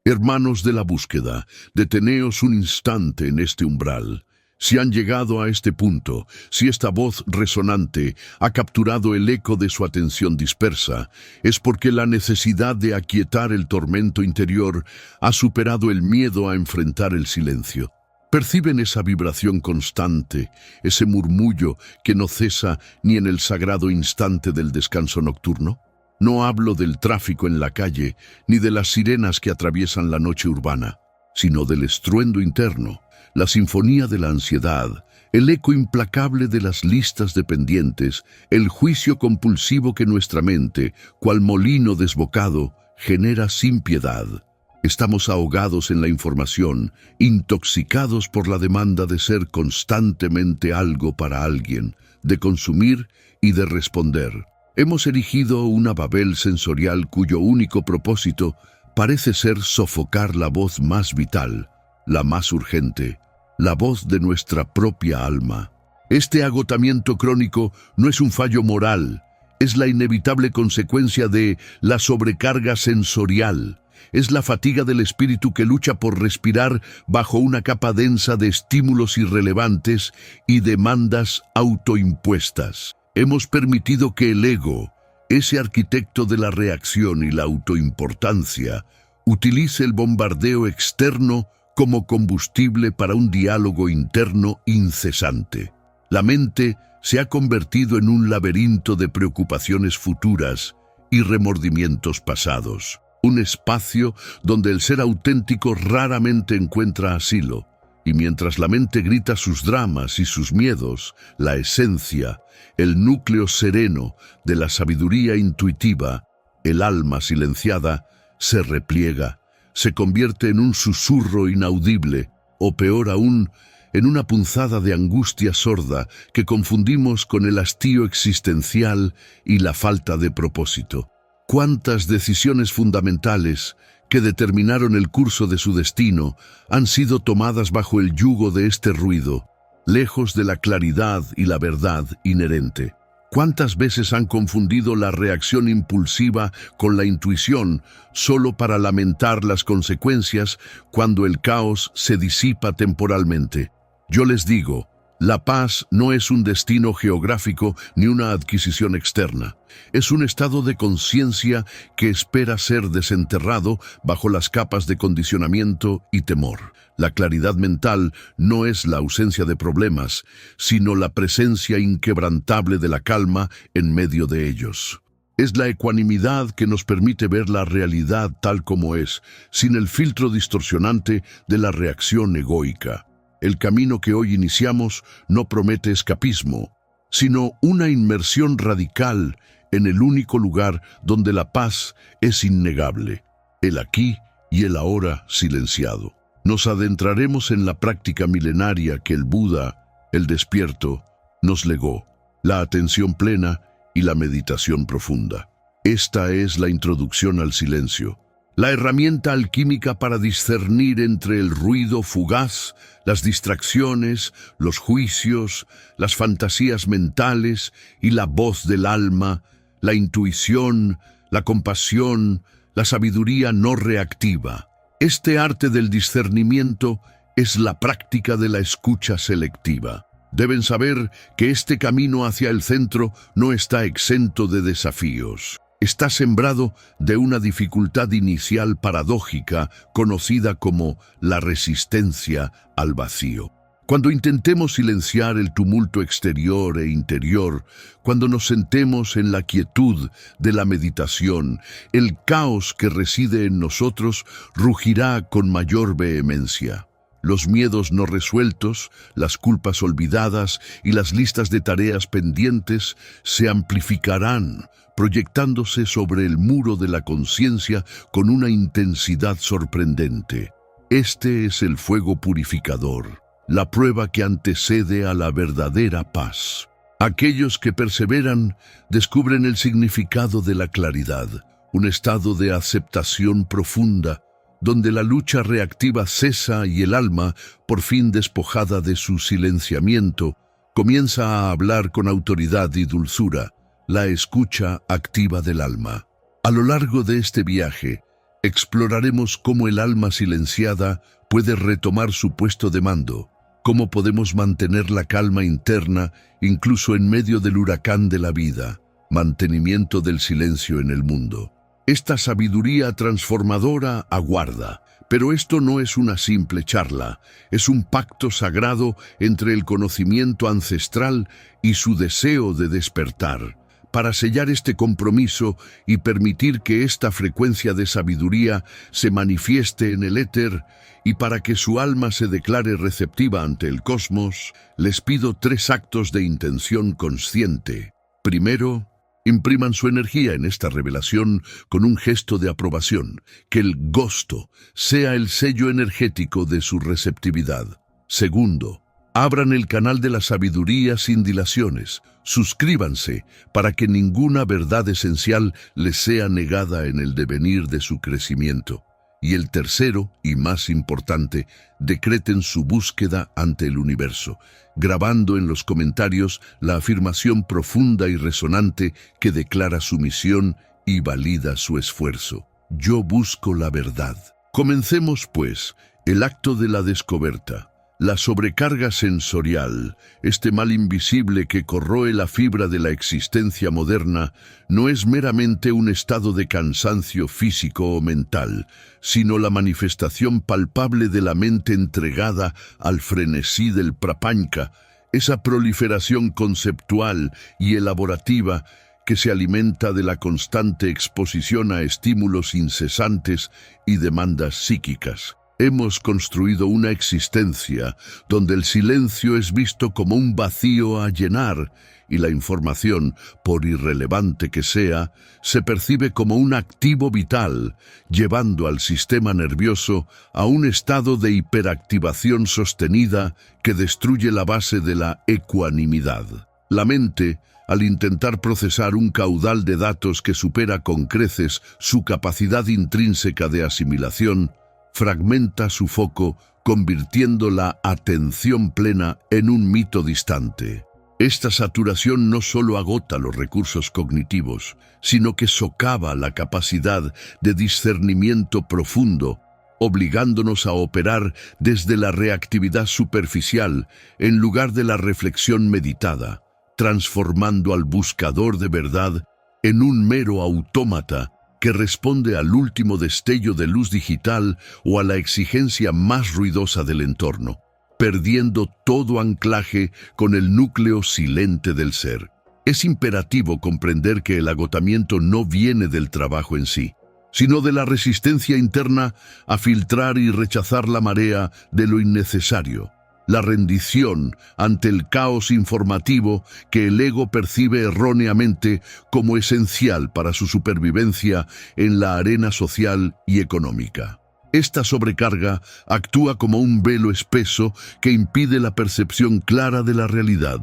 Hermanos de la búsqueda, deteneos un instante en este umbral. Si han llegado a este punto, si esta voz resonante ha capturado el eco de su atención dispersa, es porque la necesidad de aquietar el tormento interior ha superado el miedo a enfrentar el silencio. ¿Perciben esa vibración constante, ese murmullo que no cesa ni en el sagrado instante del descanso nocturno? No hablo del tráfico en la calle, ni de las sirenas que atraviesan la noche urbana, sino del estruendo interno, la sinfonía de la ansiedad, el eco implacable de las listas de pendientes, el juicio compulsivo que nuestra mente, cual molino desbocado, genera sin piedad. Estamos ahogados en la información, intoxicados por la demanda de ser constantemente algo para alguien, de consumir y de responder. Hemos erigido una Babel sensorial cuyo único propósito parece ser sofocar la voz más vital, la más urgente, la voz de nuestra propia alma. Este agotamiento crónico no es un fallo moral, es la inevitable consecuencia de la sobrecarga sensorial. Es la fatiga del espíritu que lucha por respirar bajo una capa densa de estímulos irrelevantes y demandas autoimpuestas. Hemos permitido que el ego, ese arquitecto de la reacción y la autoimportancia, utilice el bombardeo externo como combustible para un diálogo interno incesante. La mente se ha convertido en un laberinto de preocupaciones futuras y remordimientos pasados. Un espacio donde el ser auténtico raramente encuentra asilo, y mientras la mente grita sus dramas y sus miedos, la esencia, el núcleo sereno de la sabiduría intuitiva, el alma silenciada, se repliega, se convierte en un susurro inaudible, o peor aún, en una punzada de angustia sorda que confundimos con el hastío existencial y la falta de propósito. ¿Cuántas decisiones fundamentales que determinaron el curso de su destino han sido tomadas bajo el yugo de este ruido, lejos de la claridad y la verdad inherente? ¿Cuántas veces han confundido la reacción impulsiva con la intuición solo para lamentar las consecuencias cuando el caos se disipa temporalmente? Yo les digo, la paz no es un destino geográfico ni una adquisición externa. Es un estado de conciencia que espera ser desenterrado bajo las capas de condicionamiento y temor. La claridad mental no es la ausencia de problemas, sino la presencia inquebrantable de la calma en medio de ellos. Es la ecuanimidad que nos permite ver la realidad tal como es, sin el filtro distorsionante de la reacción egoica. El camino que hoy iniciamos no promete escapismo, sino una inmersión radical en el único lugar donde la paz es innegable, el aquí y el ahora silenciado. Nos adentraremos en la práctica milenaria que el Buda, el despierto, nos legó, la atención plena y la meditación profunda. Esta es la introducción al silencio, la herramienta alquímica para discernir entre el ruido fugaz, las distracciones, los juicios, las fantasías mentales y la voz del alma, la intuición, la compasión, la sabiduría no reactiva. Este arte del discernimiento es la práctica de la escucha selectiva. Deben saber que este camino hacia el centro no está exento de desafíos. Está sembrado de una dificultad inicial paradójica conocida como la resistencia al vacío. Cuando intentemos silenciar el tumulto exterior e interior, cuando nos sentemos en la quietud de la meditación, el caos que reside en nosotros rugirá con mayor vehemencia. Los miedos no resueltos, las culpas olvidadas y las listas de tareas pendientes se amplificarán, proyectándose sobre el muro de la conciencia con una intensidad sorprendente. Este es el fuego purificador, la prueba que antecede a la verdadera paz. Aquellos que perseveran descubren el significado de la claridad, un estado de aceptación profunda, donde la lucha reactiva cesa y el alma, por fin despojada de su silenciamiento, comienza a hablar con autoridad y dulzura, la escucha activa del alma. A lo largo de este viaje, Exploraremos cómo el alma silenciada puede retomar su puesto de mando, cómo podemos mantener la calma interna incluso en medio del huracán de la vida, mantenimiento del silencio en el mundo. Esta sabiduría transformadora aguarda, pero esto no es una simple charla, es un pacto sagrado entre el conocimiento ancestral y su deseo de despertar. Para sellar este compromiso y permitir que esta frecuencia de sabiduría se manifieste en el éter, y para que su alma se declare receptiva ante el cosmos, les pido 3 actos de intención consciente. Primero, impriman su energía en esta revelación con un gesto de aprobación, que el gusto sea el sello energético de su receptividad. Segundo, abran el canal de la sabiduría sin dilaciones. Suscríbanse para que ninguna verdad esencial les sea negada en el devenir de su crecimiento. Y el tercero, y más importante, decreten su búsqueda ante el universo, grabando en los comentarios la afirmación profunda y resonante que declara su misión y valida su esfuerzo. Yo busco la verdad. Comencemos, pues, el acto de la descoberta. La sobrecarga sensorial, este mal invisible que corroe la fibra de la existencia moderna, no es meramente un estado de cansancio físico o mental, sino la manifestación palpable de la mente entregada al frenesí del prapanca, esa proliferación conceptual y elaborativa que se alimenta de la constante exposición a estímulos incesantes y demandas psíquicas. Hemos construido una existencia donde el silencio es visto como un vacío a llenar y la información, por irrelevante que sea, se percibe como un activo vital, llevando al sistema nervioso a un estado de hiperactivación sostenida que destruye la base de la ecuanimidad. La mente, al intentar procesar un caudal de datos que supera con creces su capacidad intrínseca de asimilación, fragmenta su foco, convirtiendo la atención plena en un mito distante. Esta saturación no solo agota los recursos cognitivos, sino que socava la capacidad de discernimiento profundo, obligándonos a operar desde la reactividad superficial en lugar de la reflexión meditada, transformando al buscador de verdad en un mero autómata que responde al último destello de luz digital o a la exigencia más ruidosa del entorno, perdiendo todo anclaje con el núcleo silente del ser. Es imperativo comprender que el agotamiento no viene del trabajo en sí, sino de la resistencia interna a filtrar y rechazar la marea de lo innecesario, la rendición ante el caos informativo que el ego percibe erróneamente como esencial para su supervivencia en la arena social y económica. Esta sobrecarga actúa como un velo espeso que impide la percepción clara de la realidad,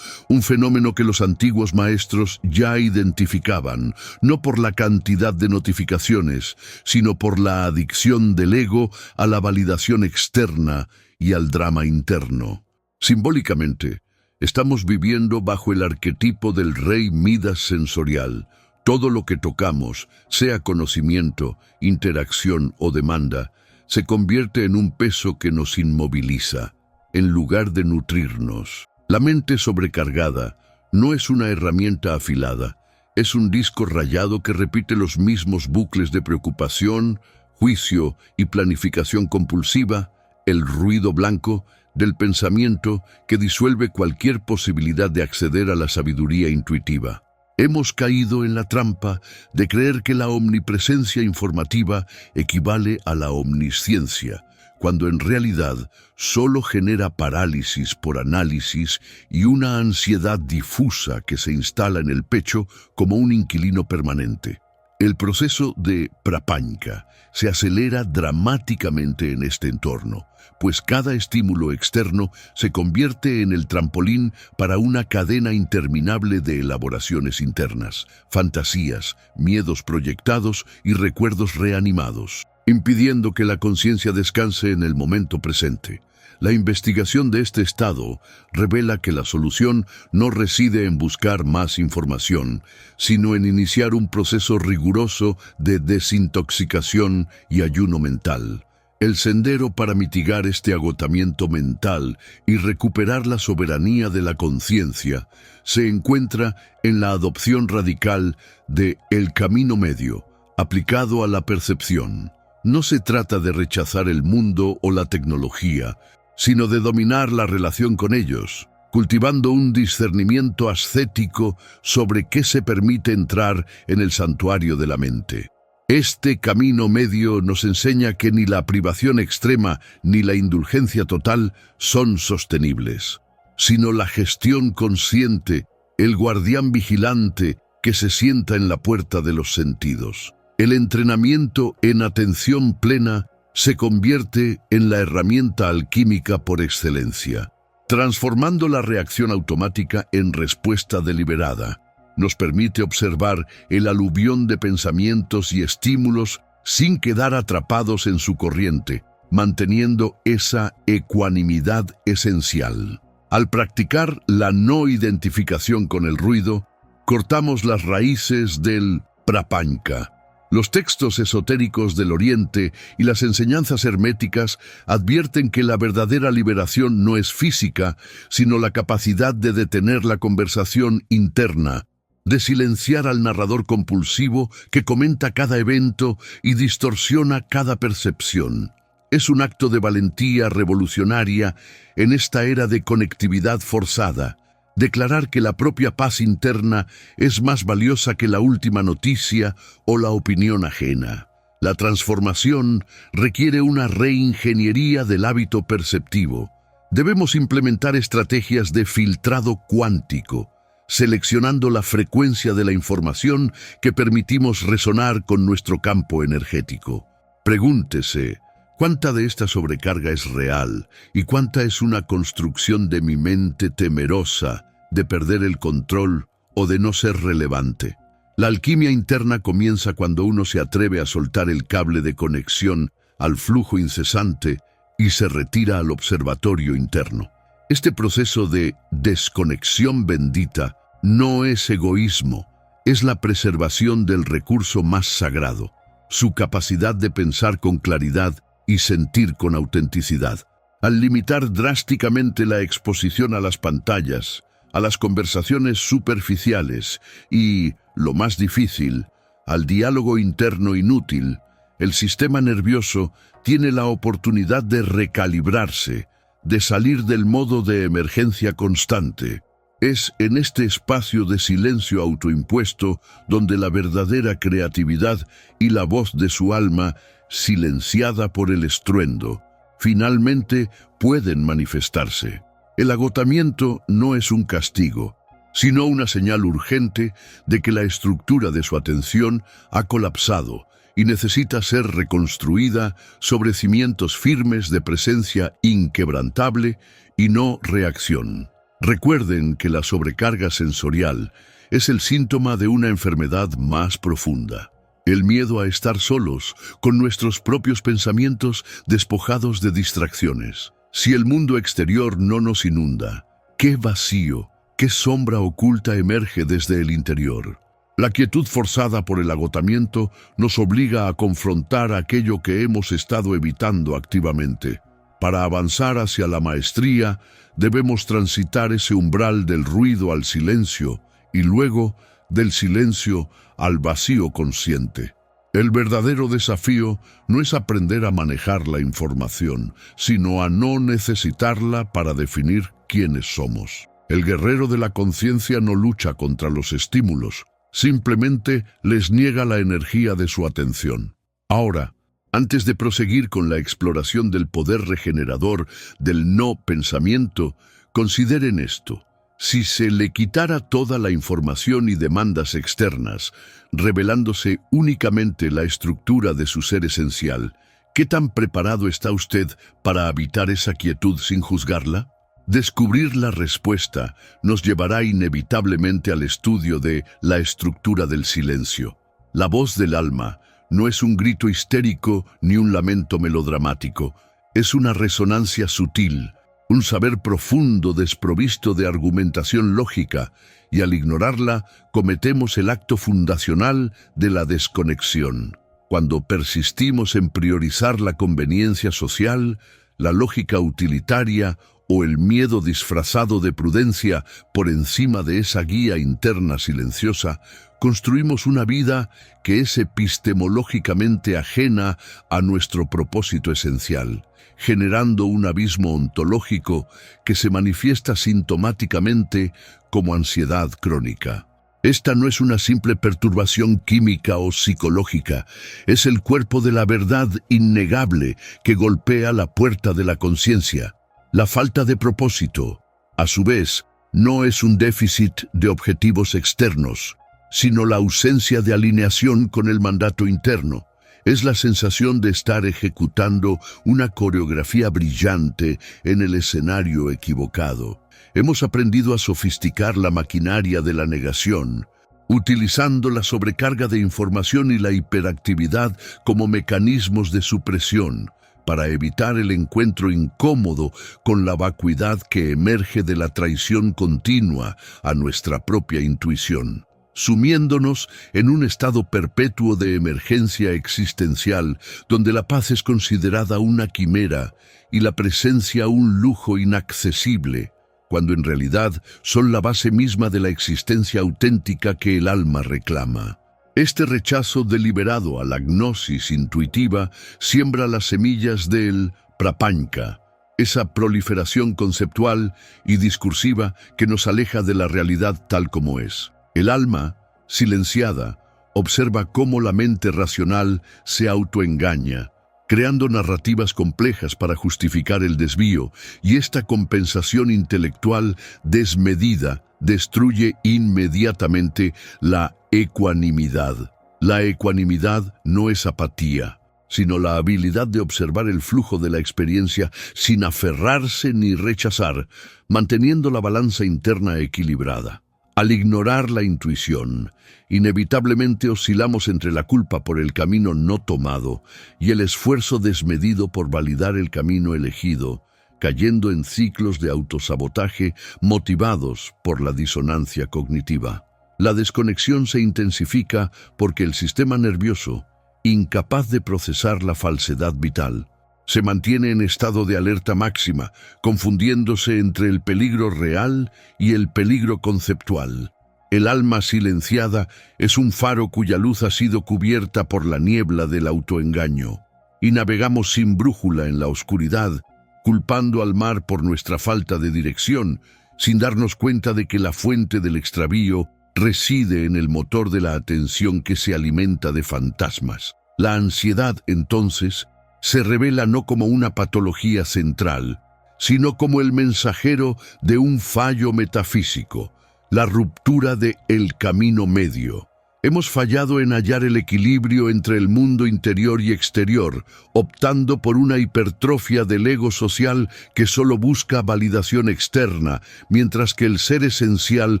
un fenómeno que los antiguos maestros ya identificaban, no por la cantidad de notificaciones, sino por la adicción del ego a la validación externa y al drama interno. Simbólicamente, estamos viviendo bajo el arquetipo del rey Midas sensorial. Todo lo que tocamos, sea conocimiento, interacción o demanda, se convierte en un peso que nos inmoviliza, en lugar de nutrirnos. La mente sobrecargada no es una herramienta afilada, es un disco rayado que repite los mismos bucles de preocupación, juicio y planificación compulsiva, el ruido blanco del pensamiento que disuelve cualquier posibilidad de acceder a la sabiduría intuitiva. Hemos caído en la trampa de creer que la omnipresencia informativa equivale a la omnisciencia, cuando en realidad solo genera parálisis por análisis y una ansiedad difusa que se instala en el pecho como un inquilino permanente. El proceso de prapanca se acelera dramáticamente en este entorno, pues cada estímulo externo se convierte en el trampolín para una cadena interminable de elaboraciones internas, fantasías, miedos proyectados y recuerdos reanimados, impidiendo que la conciencia descanse en el momento presente. La investigación de este estado revela que la solución no reside en buscar más información, sino en iniciar un proceso riguroso de desintoxicación y ayuno mental. El sendero para mitigar este agotamiento mental y recuperar la soberanía de la conciencia se encuentra en la adopción radical de el camino medio, aplicado a la percepción. No se trata de rechazar el mundo o la tecnología, sino de dominar la relación con ellos, cultivando un discernimiento ascético sobre qué se permite entrar en el santuario de la mente. Este camino medio nos enseña que ni la privación extrema ni la indulgencia total son sostenibles, sino la gestión consciente, el guardián vigilante que se sienta en la puerta de los sentidos. El entrenamiento en atención plena se convierte en la herramienta alquímica por excelencia, transformando la reacción automática en respuesta deliberada. Nos permite observar el aluvión de pensamientos y estímulos sin quedar atrapados en su corriente, manteniendo esa ecuanimidad esencial. Al practicar la no identificación con el ruido, cortamos las raíces del prapanca. Los textos esotéricos del Oriente y las enseñanzas herméticas advierten que la verdadera liberación no es física, sino la capacidad de detener la conversación interna, de silenciar al narrador compulsivo que comenta cada evento y distorsiona cada percepción. Es un acto de valentía revolucionaria en esta era de conectividad forzada. Declarar que la propia paz interna es más valiosa que la última noticia o la opinión ajena. La transformación requiere una reingeniería del hábito perceptivo. Debemos implementar estrategias de filtrado cuántico, seleccionando la frecuencia de la información que permitimos resonar con nuestro campo energético. Pregúntese, ¿cuánta de esta sobrecarga es real y cuánta es una construcción de mi mente temerosa de perder el control o de no ser relevante? La alquimia interna comienza cuando uno se atreve a soltar el cable de conexión al flujo incesante y se retira al observatorio interno. Este proceso de desconexión bendita no es egoísmo, es la preservación del recurso más sagrado, su capacidad de pensar con claridad y sentir con autenticidad. Al limitar drásticamente la exposición a las pantallas, a las conversaciones superficiales y, lo más difícil, al diálogo interno inútil, el sistema nervioso tiene la oportunidad de recalibrarse, de salir del modo de emergencia constante. Es en este espacio de silencio autoimpuesto donde la verdadera creatividad y la voz de su alma, silenciada por el estruendo, finalmente pueden manifestarse. El agotamiento no es un castigo, sino una señal urgente de que la estructura de su atención ha colapsado y necesita ser reconstruida sobre cimientos firmes de presencia inquebrantable y no reacción. Recuerden que la sobrecarga sensorial es el síntoma de una enfermedad más profunda. El miedo a estar solos, con nuestros propios pensamientos despojados de distracciones. Si el mundo exterior no nos inunda, ¿qué vacío, qué sombra oculta emerge desde el interior? La quietud forzada por el agotamiento nos obliga a confrontar aquello que hemos estado evitando activamente. Para avanzar hacia la maestría, debemos transitar ese umbral del ruido al silencio y luego del silencio al vacío consciente. El verdadero desafío no es aprender a manejar la información, sino a no necesitarla para definir quiénes somos. El guerrero de la conciencia no lucha contra los estímulos, simplemente les niega la energía de su atención. Ahora, antes de proseguir con la exploración del poder regenerador del no pensamiento, consideren esto. Si se le quitara toda la información y demandas externas, revelándose únicamente la estructura de su ser esencial, ¿qué tan preparado está usted para habitar esa quietud sin juzgarla? Descubrir la respuesta nos llevará inevitablemente al estudio de la estructura del silencio. La voz del alma no es un grito histérico ni un lamento melodramático, Es una resonancia sutil, un saber profundo desprovisto de argumentación lógica, y al ignorarla cometemos el acto fundacional de la desconexión. Cuando persistimos en priorizar la conveniencia social, la lógica utilitaria o el miedo disfrazado de prudencia por encima de esa guía interna silenciosa, construimos una vida que es epistemológicamente ajena a nuestro propósito esencial, generando un abismo ontológico que se manifiesta sintomáticamente como ansiedad crónica. Esta no es una simple perturbación química o psicológica, es el cuerpo de la verdad innegable que golpea la puerta de la conciencia. La falta de propósito, a su vez, no es un déficit de objetivos externos, sino la ausencia de alineación con el mandato interno. Es la sensación de estar ejecutando una coreografía brillante en el escenario equivocado. Hemos aprendido a sofisticar la maquinaria de la negación, utilizando la sobrecarga de información y la hiperactividad como mecanismos de supresión, para evitar el encuentro incómodo con la vacuidad que emerge de la traición continua a nuestra propia intuición, sumiéndonos en un estado perpetuo de emergencia existencial, donde la paz es considerada una quimera y la presencia un lujo inaccesible, cuando en realidad son la base misma de la existencia auténtica que el alma reclama. Este rechazo deliberado a la gnosis intuitiva siembra las semillas del prapanca, esa proliferación conceptual y discursiva que nos aleja de la realidad tal como es. El alma, silenciada, observa cómo la mente racional se autoengaña, creando narrativas complejas para justificar el desvío, y esta compensación intelectual desmedida destruye inmediatamente la ecuanimidad. La ecuanimidad no es apatía, sino la habilidad de observar el flujo de la experiencia sin aferrarse ni rechazar, manteniendo la balanza interna equilibrada. Al ignorar la intuición, inevitablemente oscilamos entre la culpa por el camino no tomado y el esfuerzo desmedido por validar el camino elegido, cayendo en ciclos de autosabotaje motivados por la disonancia cognitiva. La desconexión se intensifica porque el sistema nervioso, incapaz de procesar la falsedad vital, se mantiene en estado de alerta máxima, confundiéndose entre el peligro real y el peligro conceptual. El alma silenciada es un faro cuya luz ha sido cubierta por la niebla del autoengaño, y navegamos sin brújula en la oscuridad, culpando al mar por nuestra falta de dirección, sin darnos cuenta de que la fuente del extravío reside en el motor de la atención que se alimenta de fantasmas. La ansiedad, entonces, se revela no como una patología central, sino como el mensajero de un fallo metafísico, la ruptura de el camino medio. Hemos fallado en hallar el equilibrio entre el mundo interior y exterior, optando por una hipertrofia del ego social que solo busca validación externa, mientras que el ser esencial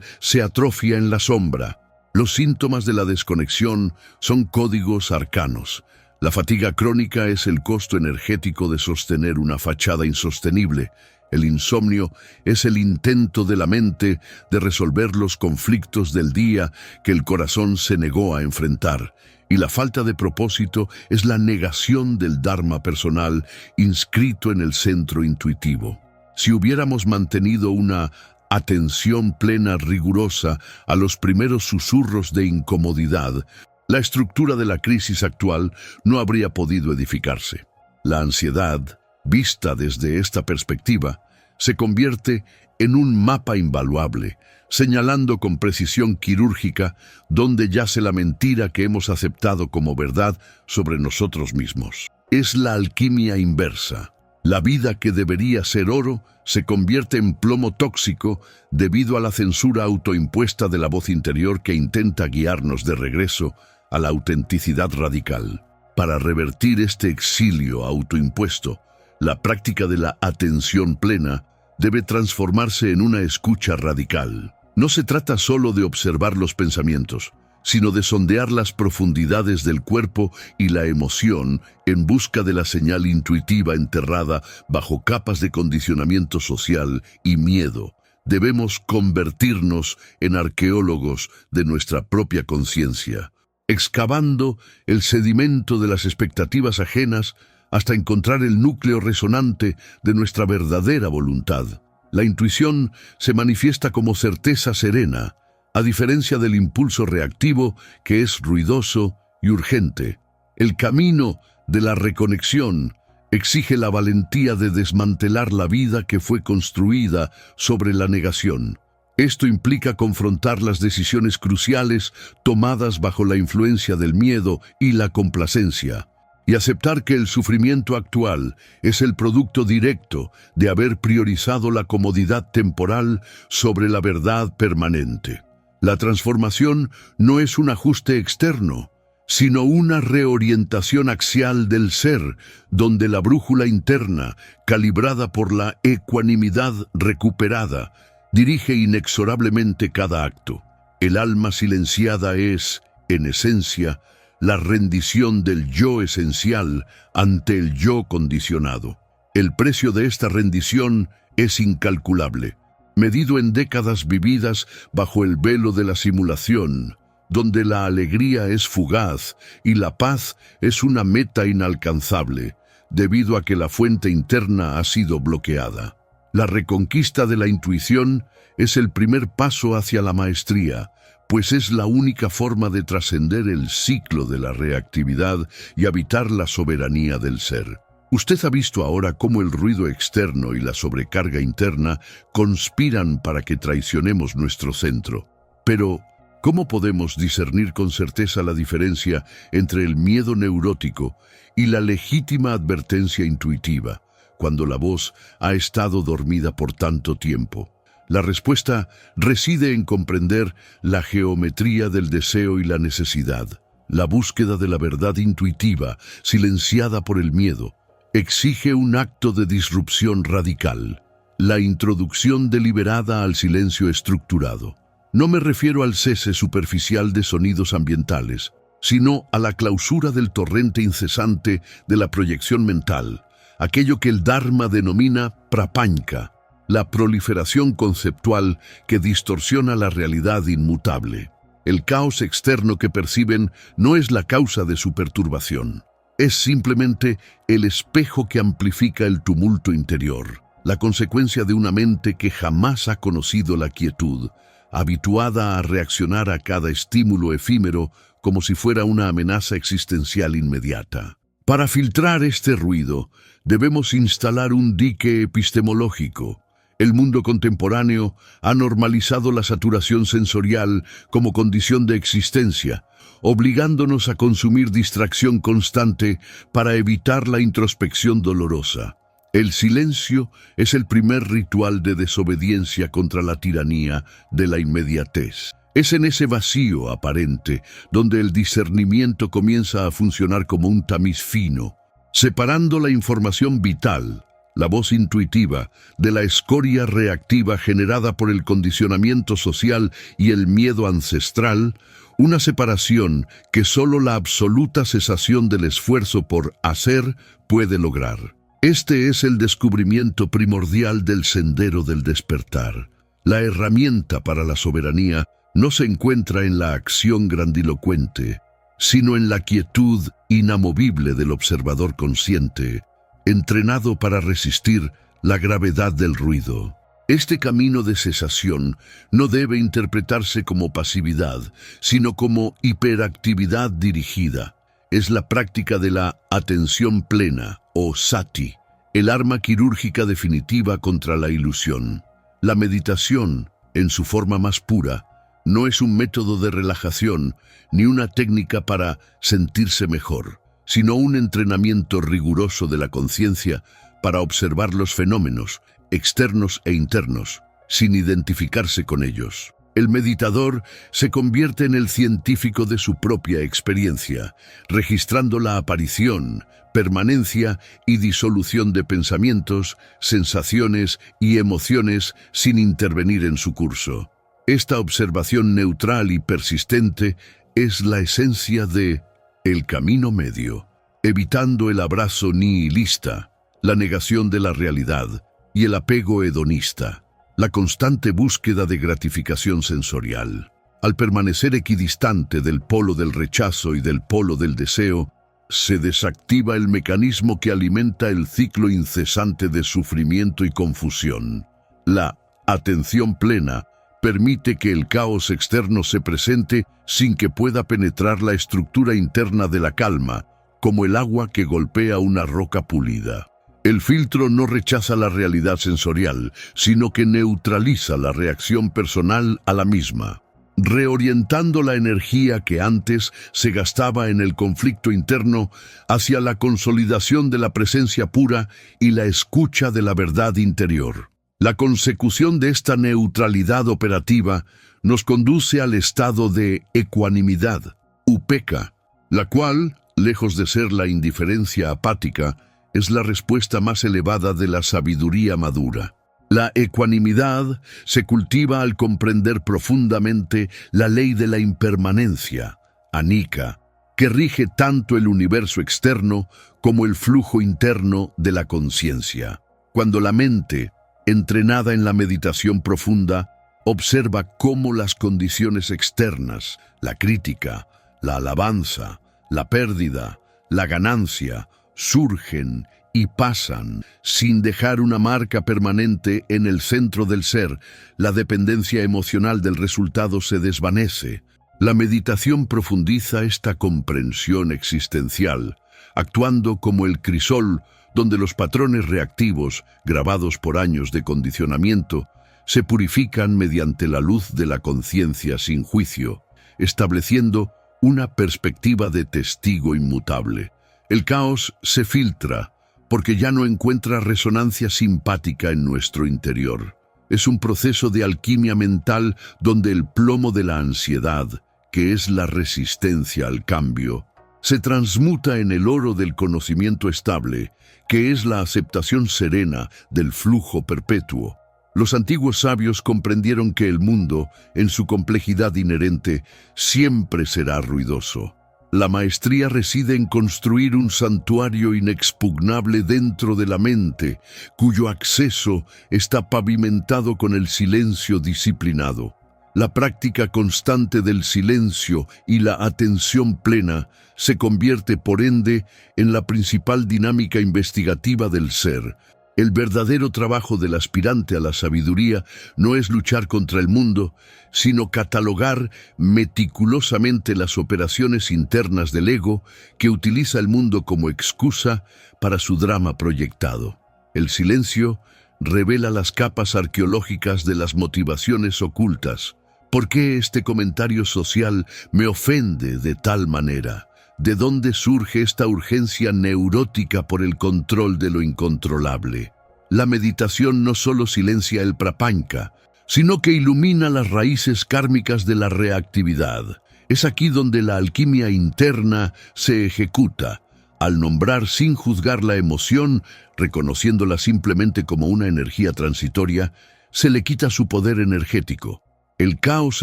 se atrofia en la sombra. Los síntomas de la desconexión son códigos arcanos. La fatiga crónica es el costo energético de sostener una fachada insostenible. El insomnio es el intento de la mente de resolver los conflictos del día que el corazón se negó a enfrentar. Y la falta de propósito es la negación del dharma personal inscrito en el centro intuitivo. Si hubiéramos mantenido una atención plena rigurosa a los primeros susurros de incomodidad, la estructura de la crisis actual no habría podido edificarse. La ansiedad, vista desde esta perspectiva, se convierte en un mapa invaluable, señalando con precisión quirúrgica dónde yace la mentira que hemos aceptado como verdad sobre nosotros mismos. Es la alquimia inversa. La vida que debería ser oro se convierte en plomo tóxico debido a la censura autoimpuesta de la voz interior que intenta guiarnos de regreso a la autenticidad radical. Para revertir este exilio autoimpuesto, la práctica de la atención plena debe transformarse en una escucha radical. No se trata solo de observar los pensamientos, sino de sondear las profundidades del cuerpo y la emoción en busca de la señal intuitiva enterrada bajo capas de condicionamiento social y miedo. Debemos convertirnos en arqueólogos de nuestra propia conciencia, excavando el sedimento de las expectativas ajenas hasta encontrar el núcleo resonante de nuestra verdadera voluntad. La intuición se manifiesta como certeza serena, a diferencia del impulso reactivo que es ruidoso y urgente. El camino de la reconexión exige la valentía de desmantelar la vida que fue construida sobre la negación. Esto implica confrontar las decisiones cruciales tomadas bajo la influencia del miedo y la complacencia, y aceptar que el sufrimiento actual es el producto directo de haber priorizado la comodidad temporal sobre la verdad permanente. La transformación no es un ajuste externo, sino una reorientación axial del ser, donde la brújula interna, calibrada por la ecuanimidad recuperada, dirige inexorablemente cada acto. El alma silenciada es, en esencia, la rendición del yo esencial ante el yo condicionado. El precio de esta rendición es incalculable, medido en décadas vividas bajo el velo de la simulación, donde la alegría es fugaz y la paz es una meta inalcanzable, debido a que la fuente interna ha sido bloqueada. La reconquista de la intuición es el primer paso hacia la maestría, pues es la única forma de trascender el ciclo de la reactividad y habitar la soberanía del ser. Usted ha visto ahora cómo el ruido externo y la sobrecarga interna conspiran para que traicionemos nuestro centro. Pero, ¿cómo podemos discernir con certeza la diferencia entre el miedo neurótico y la legítima advertencia intuitiva, cuando la voz ha estado dormida por tanto tiempo? La respuesta reside en comprender la geometría del deseo y la necesidad. La búsqueda de la verdad intuitiva, silenciada por el miedo, exige un acto de disrupción radical, la introducción deliberada al silencio estructurado. No me refiero al cese superficial de sonidos ambientales, sino a la clausura del torrente incesante de la proyección mental, aquello que el Dharma denomina prapanca, la proliferación conceptual que distorsiona la realidad inmutable. El caos externo que perciben no es la causa de su perturbación. Es simplemente el espejo que amplifica el tumulto interior, la consecuencia de una mente que jamás ha conocido la quietud, habituada a reaccionar a cada estímulo efímero como si fuera una amenaza existencial inmediata. Para filtrar este ruido, debemos instalar un dique epistemológico. El mundo contemporáneo ha normalizado la saturación sensorial como condición de existencia, obligándonos a consumir distracción constante para evitar la introspección dolorosa. El silencio es el primer ritual de desobediencia contra la tiranía de la inmediatez. Es en ese vacío aparente donde el discernimiento comienza a funcionar como un tamiz fino, separando la información vital, la voz intuitiva, de la escoria reactiva generada por el condicionamiento social y el miedo ancestral, una separación que solo la absoluta cesación del esfuerzo por hacer puede lograr. Este es el descubrimiento primordial del sendero del despertar. La herramienta para la soberanía no se encuentra en la acción grandilocuente, sino en la quietud inamovible del observador consciente, entrenado para resistir la gravedad del ruido. Este camino de cesación no debe interpretarse como pasividad, sino como hiperactividad dirigida. Es la práctica de la atención plena, o sati, el arma quirúrgica definitiva contra la ilusión. La meditación, en su forma más pura, no es un método de relajación ni una técnica para sentirse mejor, sino un entrenamiento riguroso de la conciencia para observar los fenómenos, externos e internos, sin identificarse con ellos. El meditador se convierte en el científico de su propia experiencia, registrando la aparición, permanencia y disolución de pensamientos, sensaciones y emociones sin intervenir en su curso. Esta observación neutral y persistente es la esencia de el camino medio, evitando el abrazo nihilista, la negación de la realidad y el apego hedonista, la constante búsqueda de gratificación sensorial. Al permanecer equidistante del polo del rechazo y del polo del deseo, se desactiva el mecanismo que alimenta el ciclo incesante de sufrimiento y confusión. La atención plena permite que el caos externo se presente sin que pueda penetrar la estructura interna de la calma, como el agua que golpea una roca pulida. El filtro no rechaza la realidad sensorial, sino que neutraliza la reacción personal a la misma, reorientando la energía que antes se gastaba en el conflicto interno hacia la consolidación de la presencia pura y la escucha de la verdad interior. La consecución de esta neutralidad operativa nos conduce al estado de ecuanimidad, upekkha, la cual, lejos de ser la indiferencia apática, es la respuesta más elevada de la sabiduría madura. La ecuanimidad se cultiva al comprender profundamente la ley de la impermanencia, anicca, que rige tanto el universo externo como el flujo interno de la conciencia. Cuando la mente, entrenada en la meditación profunda, observa cómo las condiciones externas, la crítica, la alabanza, la pérdida, la ganancia, surgen y pasan sin dejar una marca permanente en el centro del ser, la dependencia emocional del resultado se desvanece. La meditación profundiza esta comprensión existencial, actuando como el crisol donde los patrones reactivos, grabados por años de condicionamiento, se purifican mediante la luz de la conciencia sin juicio, estableciendo una perspectiva de testigo inmutable. El caos se filtra porque ya no encuentra resonancia simpática en nuestro interior. Es un proceso de alquimia mental donde el plomo de la ansiedad, que es la resistencia al cambio, se transmuta en el oro del conocimiento estable, que es la aceptación serena del flujo perpetuo. Los antiguos sabios comprendieron que el mundo, en su complejidad inherente, siempre será ruidoso. La maestría reside en construir un santuario inexpugnable dentro de la mente, cuyo acceso está pavimentado con el silencio disciplinado. La práctica constante del silencio y la atención plena se convierte, por ende, en la principal dinámica investigativa del ser. El verdadero trabajo del aspirante a la sabiduría no es luchar contra el mundo, sino catalogar meticulosamente las operaciones internas del ego que utiliza el mundo como excusa para su drama proyectado. El silencio revela las capas arqueológicas de las motivaciones ocultas. ¿Por qué este comentario social me ofende de tal manera? ¿De dónde surge esta urgencia neurótica por el control de lo incontrolable? La meditación no solo silencia el prapanca, sino que ilumina las raíces kármicas de la reactividad. Es aquí donde la alquimia interna se ejecuta, al nombrar sin juzgar la emoción, reconociéndola simplemente como una energía transitoria, se le quita su poder energético. El caos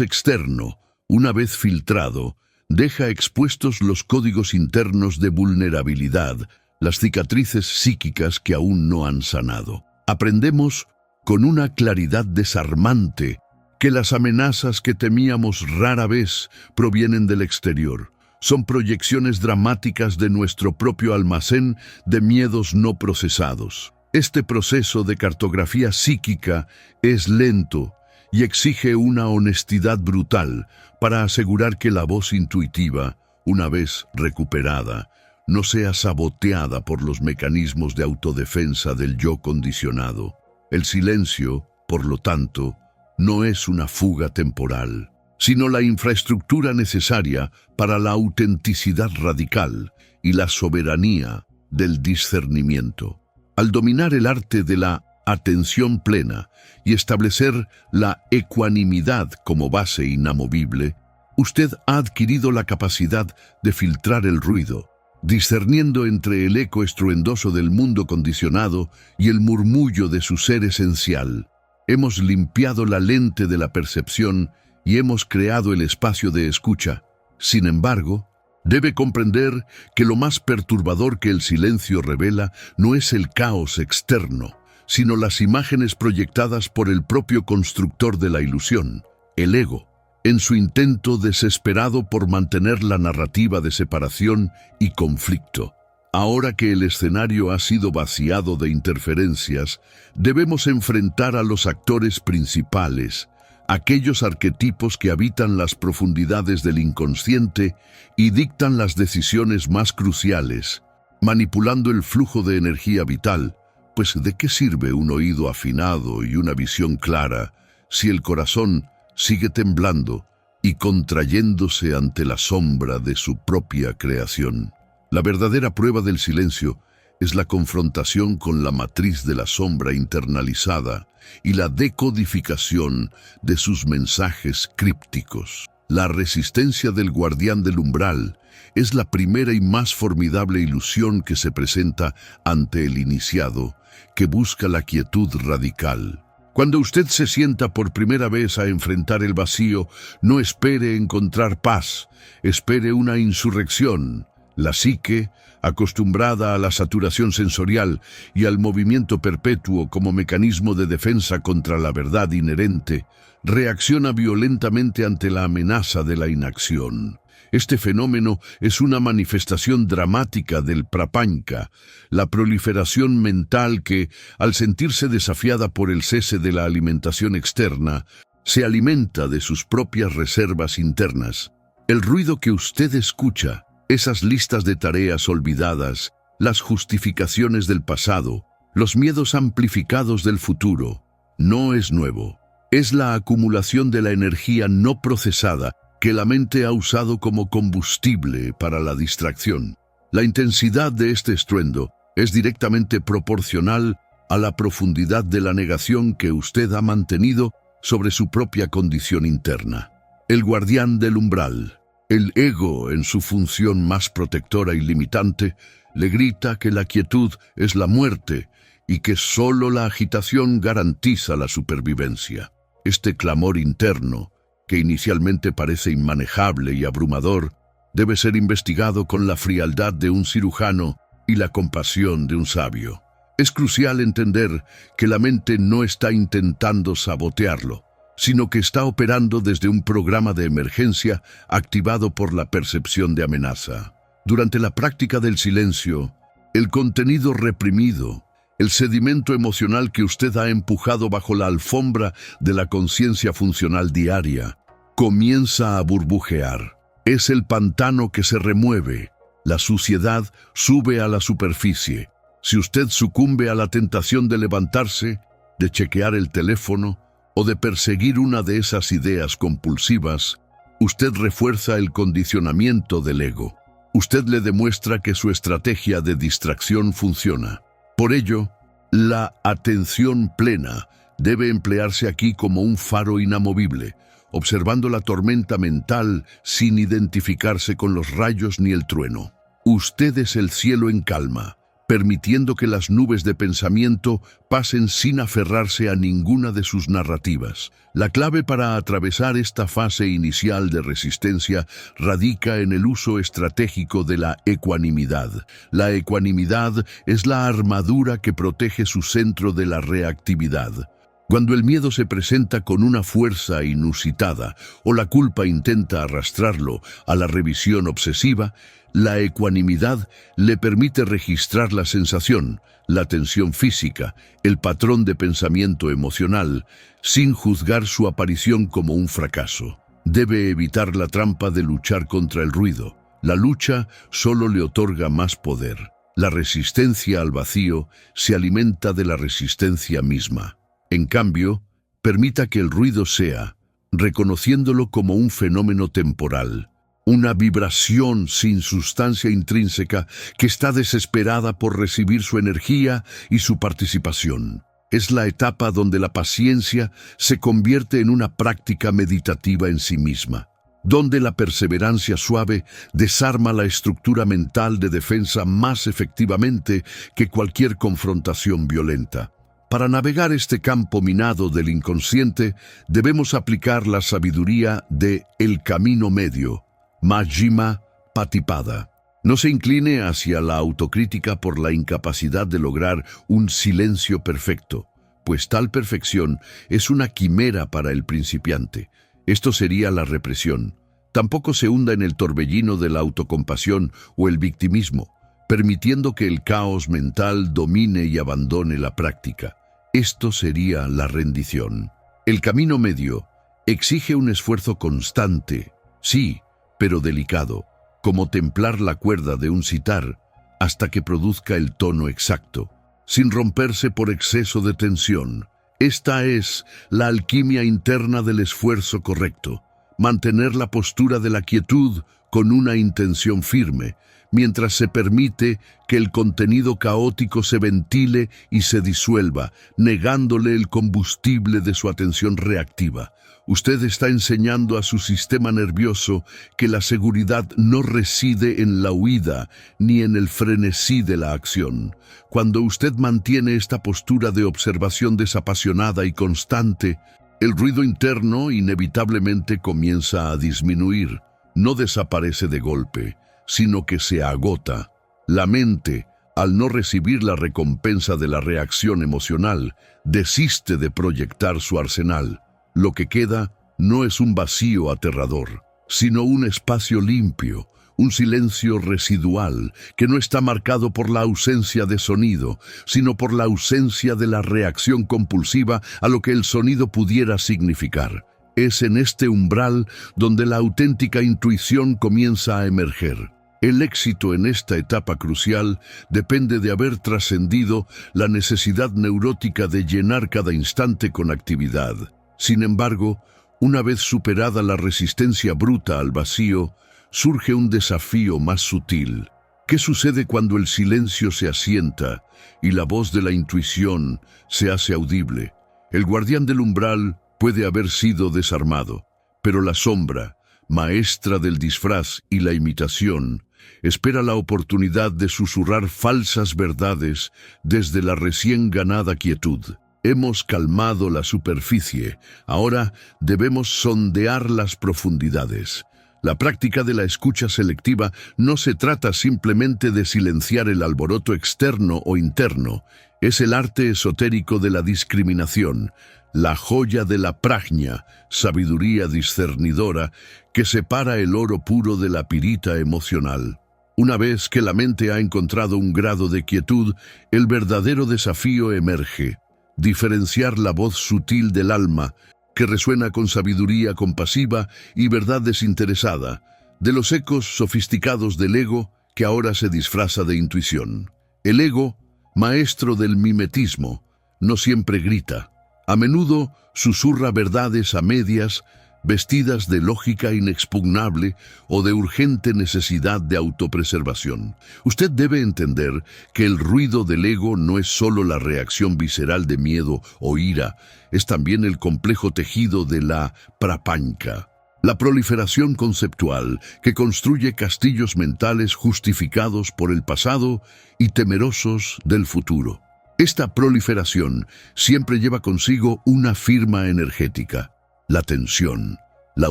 externo, una vez filtrado, deja expuestos los códigos internos de vulnerabilidad, las cicatrices psíquicas que aún no han sanado. Aprendemos con una claridad desarmante que las amenazas que temíamos rara vez provienen del exterior. Son proyecciones dramáticas de nuestro propio almacén de miedos no procesados. Este proceso de cartografía psíquica es lento y exige una honestidad brutal para asegurar que la voz intuitiva, una vez recuperada, no sea saboteada por los mecanismos de autodefensa del yo condicionado. El silencio, por lo tanto, no es una fuga temporal, sino la infraestructura necesaria para la autenticidad radical y la soberanía del discernimiento. Al dominar el arte de la atención plena y establecer la ecuanimidad como base inamovible, usted ha adquirido la capacidad de filtrar el ruido, discerniendo entre el eco estruendoso del mundo condicionado y el murmullo de su ser esencial. Hemos limpiado la lente de la percepción y hemos creado el espacio de escucha. Sin embargo, debe comprender que lo más perturbador que el silencio revela no es el caos externo, sino las imágenes proyectadas por el propio constructor de la ilusión, el ego, en su intento desesperado por mantener la narrativa de separación y conflicto. Ahora que el escenario ha sido vaciado de interferencias, debemos enfrentar a los actores principales, aquellos arquetipos que habitan las profundidades del inconsciente y dictan las decisiones más cruciales, manipulando el flujo de energía vital, pues ¿de qué sirve un oído afinado y una visión clara si el corazón sigue temblando y contrayéndose ante la sombra de su propia creación? La verdadera prueba del silencio es la confrontación con la matriz de la sombra internalizada y la decodificación de sus mensajes crípticos. La resistencia del guardián del umbral es la primera y más formidable ilusión que se presenta ante el iniciado, que busca la quietud radical. Cuando usted se sienta por primera vez a enfrentar el vacío, no espere encontrar paz, espere una insurrección. La psique, acostumbrada a la saturación sensorial y al movimiento perpetuo como mecanismo de defensa contra la verdad inherente, reacciona violentamente ante la amenaza de la inacción. Este fenómeno es una manifestación dramática del prapanca, la proliferación mental que, al sentirse desafiada por el cese de la alimentación externa, se alimenta de sus propias reservas internas. El ruido que usted escucha, esas listas de tareas olvidadas, las justificaciones del pasado, los miedos amplificados del futuro, no es nuevo. Es la acumulación de la energía no procesada que la mente ha usado como combustible para la distracción. La intensidad de este estruendo es directamente proporcional a la profundidad de la negación que usted ha mantenido sobre su propia condición interna. El guardián del umbral, el ego en su función más protectora y limitante, le grita que la quietud es la muerte y que solo la agitación garantiza la supervivencia. Este clamor interno, que inicialmente parece inmanejable y abrumador, debe ser investigado con la frialdad de un cirujano y la compasión de un sabio. Es crucial entender que la mente no está intentando sabotearlo, sino que está operando desde un programa de emergencia activado por la percepción de amenaza. Durante la práctica del silencio, el contenido reprimido, el sedimento emocional que usted ha empujado bajo la alfombra de la conciencia funcional diaria, comienza a burbujear. Es el pantano que se remueve. La suciedad sube a la superficie. Si usted sucumbe a la tentación de levantarse, de chequear el teléfono o de perseguir una de esas ideas compulsivas, usted refuerza el condicionamiento del ego. Usted le demuestra que su estrategia de distracción funciona. Por ello, la atención plena debe emplearse aquí como un faro inamovible, observando la tormenta mental sin identificarse con los rayos ni el trueno. Usted es el cielo en calma, permitiendo que las nubes de pensamiento pasen sin aferrarse a ninguna de sus narrativas. La clave para atravesar esta fase inicial de resistencia radica en el uso estratégico de la ecuanimidad. La ecuanimidad es la armadura que protege su centro de la reactividad. Cuando el miedo se presenta con una fuerza inusitada o la culpa intenta arrastrarlo a la revisión obsesiva, la ecuanimidad le permite registrar la sensación, la tensión física, el patrón de pensamiento emocional, sin juzgar su aparición como un fracaso. Debe evitar la trampa de luchar contra el ruido. La lucha solo le otorga más poder. La resistencia al vacío se alimenta de la resistencia misma. En cambio, permita que el ruido sea, reconociéndolo como un fenómeno temporal, una vibración sin sustancia intrínseca que está desesperada por recibir su energía y su participación. Es la etapa donde la paciencia se convierte en una práctica meditativa en sí misma, donde la perseverancia suave desarma la estructura mental de defensa más efectivamente que cualquier confrontación violenta. Para navegar este campo minado del inconsciente, debemos aplicar la sabiduría de el camino medio, Majjhima Patipada. No se incline hacia la autocrítica por la incapacidad de lograr un silencio perfecto, pues tal perfección es una quimera para el principiante. Esto sería la represión. Tampoco se hunda en el torbellino de la autocompasión o el victimismo, permitiendo que el caos mental domine y abandone la práctica. Esto sería la rendición. El camino medio exige un esfuerzo constante, sí, pero delicado, como templar la cuerda de un sitar hasta que produzca el tono exacto, sin romperse por exceso de tensión. Esta es la alquimia interna del esfuerzo correcto, mantener la postura de la quietud con una intención firme, mientras se permite que el contenido caótico se ventile y se disuelva, negándole el combustible de su atención reactiva. Usted está enseñando a su sistema nervioso que la seguridad no reside en la huida ni en el frenesí de la acción. Cuando usted mantiene esta postura de observación desapasionada y constante, el ruido interno inevitablemente comienza a disminuir. No desaparece de golpe, sino que se agota. La mente, al no recibir la recompensa de la reacción emocional, desiste de proyectar su arsenal. Lo que queda no es un vacío aterrador, sino un espacio limpio, un silencio residual que no está marcado por la ausencia de sonido, sino por la ausencia de la reacción compulsiva a lo que el sonido pudiera significar. Es en este umbral donde la auténtica intuición comienza a emerger. El éxito en esta etapa crucial depende de haber trascendido la necesidad neurótica de llenar cada instante con actividad. Sin embargo, una vez superada la resistencia bruta al vacío, surge un desafío más sutil. ¿Qué sucede cuando el silencio se asienta y la voz de la intuición se hace audible? El guardián del umbral puede haber sido desarmado, pero la sombra, maestra del disfraz y la imitación, espera la oportunidad de susurrar falsas verdades desde la recién ganada quietud. Hemos calmado la superficie, ahora debemos sondear las profundidades. La práctica de la escucha selectiva no se trata simplemente de silenciar el alboroto externo o interno, es el arte esotérico de la discriminación, la joya de la prajna, sabiduría discernidora, que separa el oro puro de la pirita emocional. Una vez que la mente ha encontrado un grado de quietud, el verdadero desafío emerge: diferenciar la voz sutil del alma, que resuena con sabiduría compasiva y verdad desinteresada, de los ecos sofisticados del ego que ahora se disfraza de intuición. El ego, maestro del mimetismo, no siempre grita. A menudo susurra verdades a medias, vestidas de lógica inexpugnable o de urgente necesidad de autopreservación. Usted debe entender que el ruido del ego no es solo la reacción visceral de miedo o ira, es también el complejo tejido de la prapanca, la proliferación conceptual que construye castillos mentales justificados por el pasado y temerosos del futuro. Esta proliferación siempre lleva consigo una firma energética: la tensión, la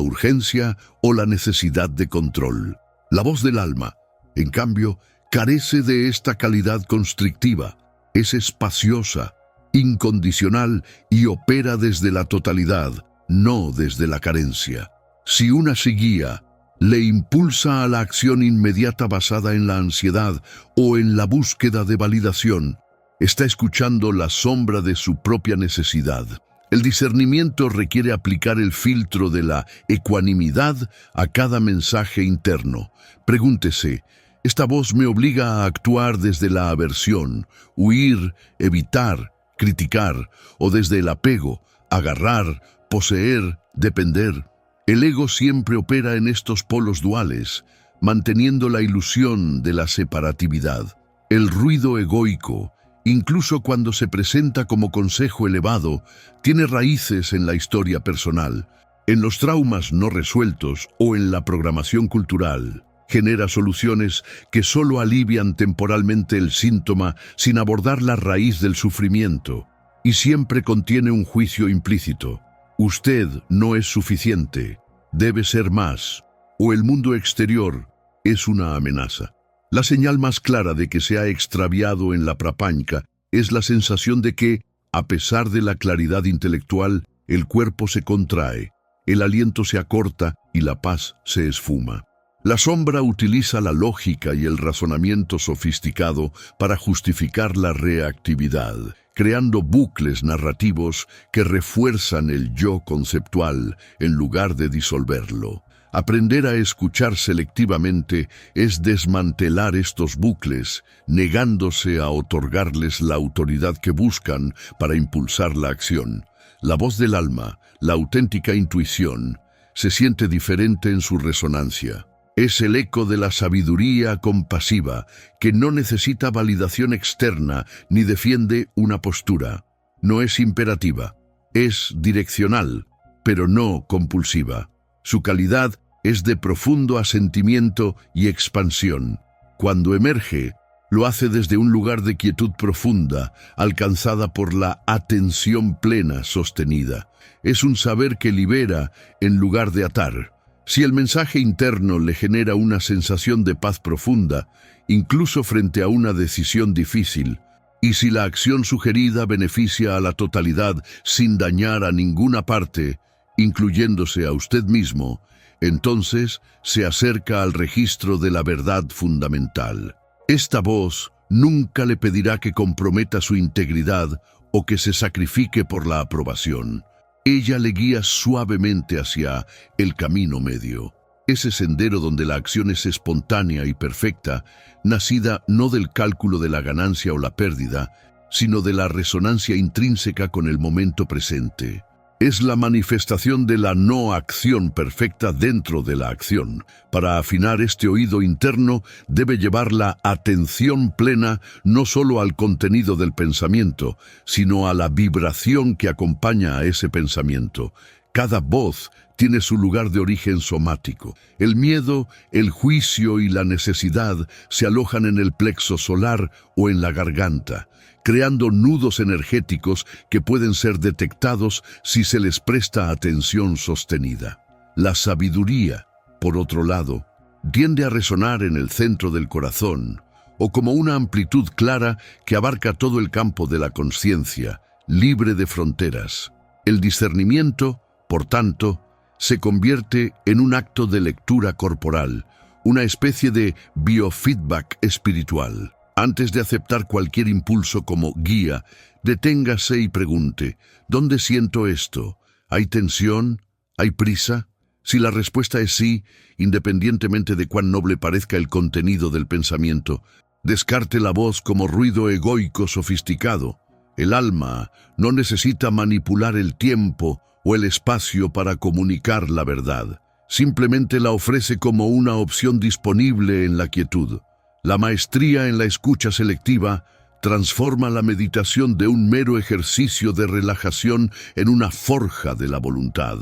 urgencia o la necesidad de control. La voz del alma, en cambio, carece de esta calidad constrictiva. Es espaciosa, incondicional y opera desde la totalidad, no desde la carencia. Si una seguía le impulsa a la acción inmediata basada en la ansiedad o en la búsqueda de validación, está escuchando la sombra de su propia necesidad. El discernimiento requiere aplicar el filtro de la ecuanimidad a cada mensaje interno. Pregúntese: ¿esta voz me obliga a actuar desde la aversión, huir, evitar, criticar, o desde el apego, agarrar, poseer, depender? El ego siempre opera en estos polos duales, manteniendo la ilusión de la separatividad. El ruido egoico, incluso cuando se presenta como consejo elevado, tiene raíces en la historia personal, en los traumas no resueltos o en la programación cultural. Genera soluciones que solo alivian temporalmente el síntoma sin abordar la raíz del sufrimiento, y siempre contiene un juicio implícito: usted no es suficiente, debe ser más. o el mundo exterior es una amenaza. La señal más clara de que se ha extraviado en la prapanca es la sensación de que, a pesar de la claridad intelectual, el cuerpo se contrae, el aliento se acorta y la paz se esfuma. La sombra utiliza la lógica y el razonamiento sofisticado para justificar la reactividad, creando bucles narrativos que refuerzan el yo conceptual en lugar de disolverlo. Aprender a escuchar selectivamente es desmantelar estos bucles, negándose a otorgarles la autoridad que buscan para impulsar la acción. La voz del alma, la auténtica intuición, se siente diferente en su resonancia. Es el eco de la sabiduría compasiva, que no necesita validación externa ni defiende una postura. No es imperativa, es direccional, pero no compulsiva. Su calidad es de profundo asentimiento y expansión. Cuando emerge, lo hace desde un lugar de quietud profunda, alcanzada por la atención plena sostenida. Es un saber que libera en lugar de atar. Si el mensaje interno le genera una sensación de paz profunda, incluso frente a una decisión difícil, y si la acción sugerida beneficia a la totalidad sin dañar a ninguna parte, incluyéndose a usted mismo, entonces se acerca al registro de la verdad fundamental. Esta voz nunca le pedirá que comprometa su integridad o que se sacrifique por la aprobación. Ella le guía suavemente hacia el camino medio, ese sendero donde la acción es espontánea y perfecta, nacida no del cálculo de la ganancia o la pérdida, sino de la resonancia intrínseca con el momento presente. Es la manifestación de la no acción perfecta dentro de la acción. Para afinar este oído interno, debe llevar la atención plena no solo al contenido del pensamiento, sino a la vibración que acompaña a ese pensamiento. Cada voz tiene su lugar de origen somático. El miedo, el juicio y la necesidad se alojan en el plexo solar o en la garganta, creando nudos energéticos que pueden ser detectados si se les presta atención sostenida. La sabiduría, por otro lado, tiende a resonar en el centro del corazón, o como una amplitud clara que abarca todo el campo de la consciencia, libre de fronteras. El discernimiento, por tanto, se convierte en un acto de lectura corporal, una especie de biofeedback espiritual. Antes de aceptar cualquier impulso como guía, deténgase y pregunte, ¿dónde siento esto? ¿Hay tensión? ¿Hay prisa? Si la respuesta es sí, independientemente de cuán noble parezca el contenido del pensamiento, descarte la voz como ruido egoico sofisticado. El alma no necesita manipular el tiempo o el espacio para comunicar la verdad. Simplemente la ofrece como una opción disponible en la quietud. La maestría en la escucha selectiva transforma la meditación de un mero ejercicio de relajación en una forja de la voluntad,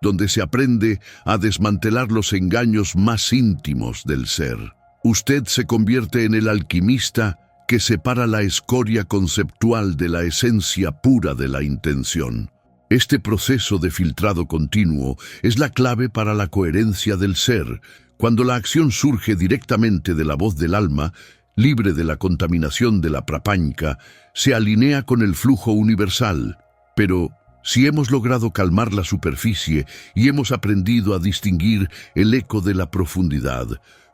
donde se aprende a desmantelar los engaños más íntimos del ser. Usted se convierte en el alquimista que separa la escoria conceptual de la esencia pura de la intención. Este proceso de filtrado continuo es la clave para la coherencia del ser. Cuando la acción surge directamente de la voz del alma, libre de la contaminación de la prapanca, se alinea con el flujo universal. Pero si hemos logrado calmar la superficie y hemos aprendido a distinguir el eco de la profundidad,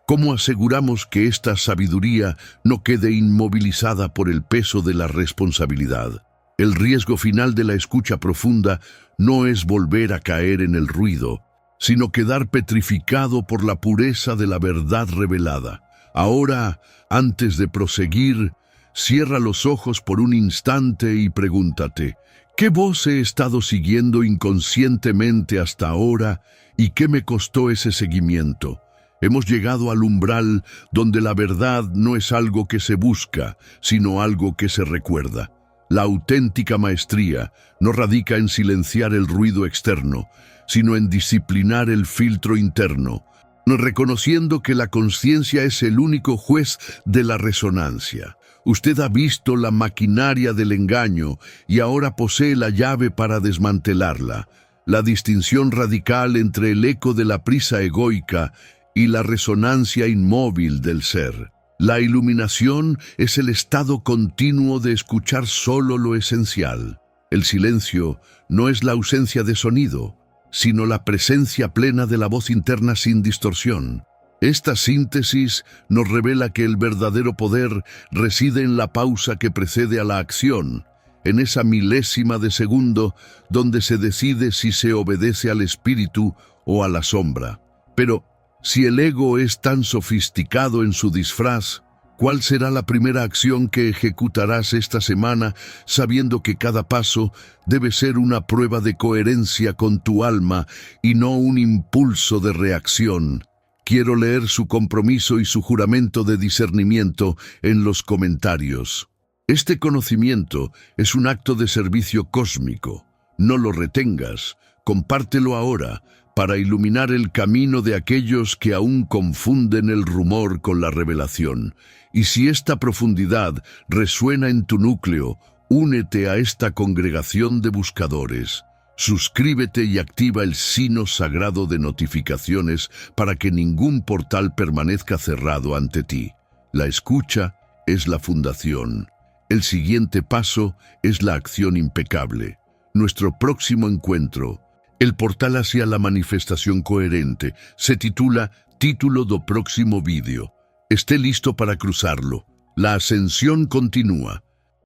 ¿cómo aseguramos que esta sabiduría no quede inmovilizada por el peso de la responsabilidad? El riesgo final de la escucha profunda no es volver a caer en el ruido, sino quedar petrificado por la pureza de la verdad revelada. Ahora, antes de proseguir, cierra los ojos por un instante y pregúntate, ¿qué voz he estado siguiendo inconscientemente hasta ahora y qué me costó ese seguimiento? Hemos llegado al umbral donde la verdad no es algo que se busca, sino algo que se recuerda. La auténtica maestría no radica en silenciar el ruido externo, sino en disciplinar el filtro interno, reconociendo que la conciencia es el único juez de la resonancia. Usted ha visto la maquinaria del engaño y ahora posee la llave para desmantelarla. la distinción radical entre el eco de la prisa egoica y la resonancia inmóvil del ser. La iluminación es el estado continuo de escuchar solo lo esencial. El silencio no es la ausencia de sonido, sino la presencia plena de la voz interna sin distorsión. Esta síntesis nos revela que el verdadero poder reside en la pausa que precede a la acción, en esa milésima de segundo donde se decide si se obedece al espíritu o a la sombra. Pero, si el ego es tan sofisticado en su disfraz, ¿cuál será la primera acción que ejecutarás esta semana sabiendo que cada paso debe ser una prueba de coherencia con tu alma y no un impulso de reacción? Quiero leer su compromiso y su juramento de discernimiento en los comentarios. Este conocimiento es un acto de servicio cósmico. No lo retengas, compártelo ahora para iluminar el camino de aquellos que aún confunden el rumor con la revelación. Y si esta profundidad resuena en tu núcleo, únete a esta congregación de buscadores. Suscríbete y activa el signo sagrado de notificaciones para que ningún portal permanezca cerrado ante ti. La escucha es la fundación. El siguiente paso es la acción impecable. Nuestro próximo encuentro, el portal hacia la manifestación coherente, se titula Título do próximo vídeo. Esté listo para cruzarlo. La ascensión continúa.